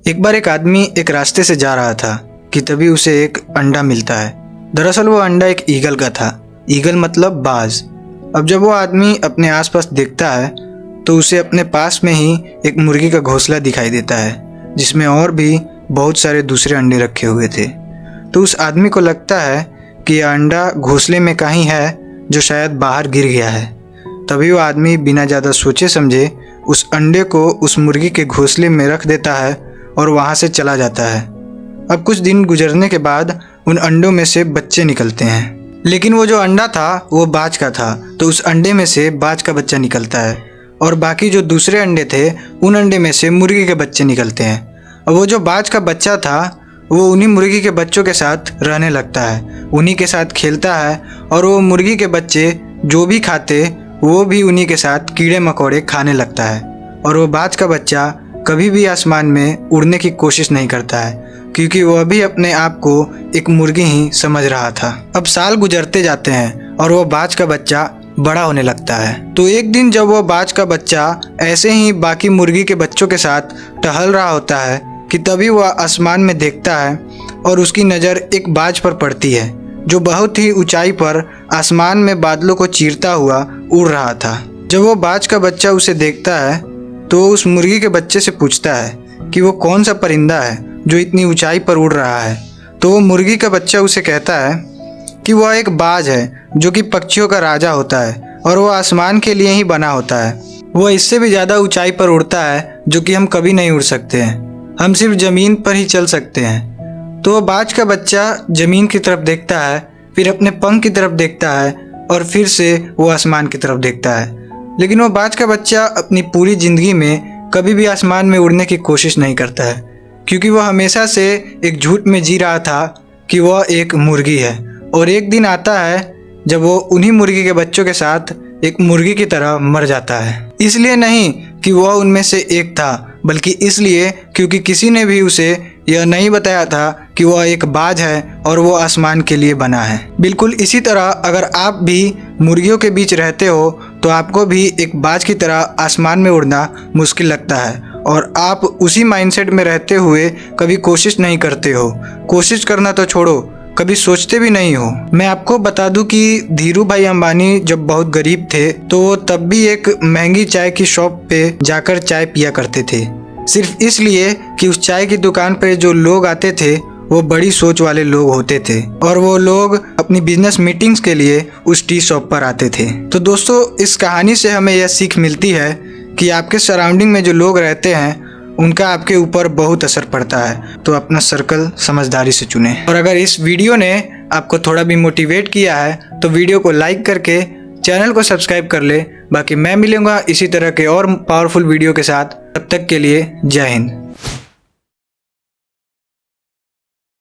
एक बार एक आदमी एक रास्ते से जा रहा था कि तभी उसे एक अंडा मिलता है। दरअसल वो अंडा एक ईगल का था। ईगल मतलब बाज। अब जब वो आदमी अपने आसपास देखता है तो उसे अपने पास में ही एक मुर्गी का घोंसला दिखाई देता है जिसमें और भी बहुत सारे दूसरे अंडे रखे हुए थे। तो उस आदमी को लगता है कि यह अंडा घोंसले में कहीं है जो शायद बाहर गिर गया है। तभी वो आदमी बिना ज़्यादा सोचे समझे उस अंडे को उस मुर्गी के घोंसले में रख देता है और वहाँ से चला जाता है। अब कुछ दिन गुजरने के बाद उन अंडों में से बच्चे निकलते हैं, लेकिन वो जो अंडा था वो बाज का था, तो उस अंडे में से बाज का बच्चा निकलता है और बाकी जो दूसरे अंडे थे उन अंडे में से मुर्गी के बच्चे निकलते हैं। और वो जो बाज का बच्चा था वो उन्हीं मुर्गी के बच्चों के साथ रहने लगता है, उन्हीं के साथ खेलता है और वो मुर्गी के बच्चे जो भी खाते वो भी उन्हीं के साथ कीड़े मकोड़े खाने लगता है। और वो बाज का बच्चा कभी भी आसमान में उड़ने की कोशिश नहीं करता है क्योंकि वह भी अपने आप को एक मुर्गी ही समझ रहा था। अब साल गुजरते जाते हैं और वो बाज का बच्चा बड़ा होने लगता है। तो एक दिन जब वो बाज का बच्चा ऐसे ही बाकी मुर्गी के बच्चों के साथ टहल रहा होता है कि तभी वह आसमान में देखता है और उसकी नज़र एक बाज पर पड़ती है जो बहुत ही ऊंचाई पर आसमान में बादलों को चीरता हुआ उड़ रहा था। जब वो बाज का बच्चा उसे देखता है तो उस मुर्गी के बच्चे से पूछता है कि वो कौन सा परिंदा है जो इतनी ऊंचाई पर उड़ रहा है। तो वो मुर्गी का बच्चा उसे कहता है कि वह एक बाज है जो कि पक्षियों का राजा होता है और वह आसमान के लिए ही बना होता है। वह इससे भी ज़्यादा ऊंचाई पर उड़ता है जो कि हम कभी नहीं उड़ सकते हैं, हम सिर्फ ज़मीन पर ही चल सकते हैं। तो वह बाज का बच्चा ज़मीन की तरफ देखता है, फिर अपने पंख की तरफ देखता है और फिर से वो आसमान की तरफ देखता है। लेकिन वो बाज का बच्चा अपनी पूरी ज़िंदगी में कभी भी आसमान में उड़ने की कोशिश नहीं करता है क्योंकि वह हमेशा से एक झूठ में जी रहा था कि वह एक मुर्गी है। और एक दिन आता है जब वो उन्हीं मुर्गी के बच्चों के साथ एक मुर्गी की तरह मर जाता है। इसलिए नहीं कि वह उनमें से एक था, बल्कि इसलिए क्योंकि किसी ने भी उसे यह नहीं बताया था कि वह एक बाज है और वो आसमान के लिए बना है। बिल्कुल इसी तरह अगर आप भी मुर्गियों के बीच रहते हो तो आपको भी एक बाज की तरह आसमान में उड़ना मुश्किल लगता है और आप उसी माइंडसेट में रहते हुए कभी कोशिश नहीं करते हो। कोशिश करना तो छोड़ो, कभी सोचते भी नहीं हो। मैं आपको बता दूं कि धीरू भाई अंबानी जब बहुत गरीब थे तो वो तब भी एक महंगी चाय की शॉप पे जाकर चाय पिया करते थे, सिर्फ इसलिए कि उस चाय की दुकान पर जो लोग आते थे वो बड़ी सोच वाले लोग होते थे और वो लोग अपनी बिजनेस मीटिंग्स के लिए उस टी शॉप पर आते थे। तो दोस्तों, इस कहानी से हमें यह सीख मिलती है कि आपके सराउंडिंग में जो लोग रहते हैं उनका आपके ऊपर बहुत असर पड़ता है, तो अपना सर्कल समझदारी से चुने। और अगर इस वीडियो ने आपको थोड़ा भी मोटिवेट किया है तो वीडियो को लाइक करके चैनल को सब्सक्राइब कर ले। बाकी मैं मिलूंगा इसी तरह के और पावरफुल वीडियो के साथ, तब तक के लिए जय हिंद।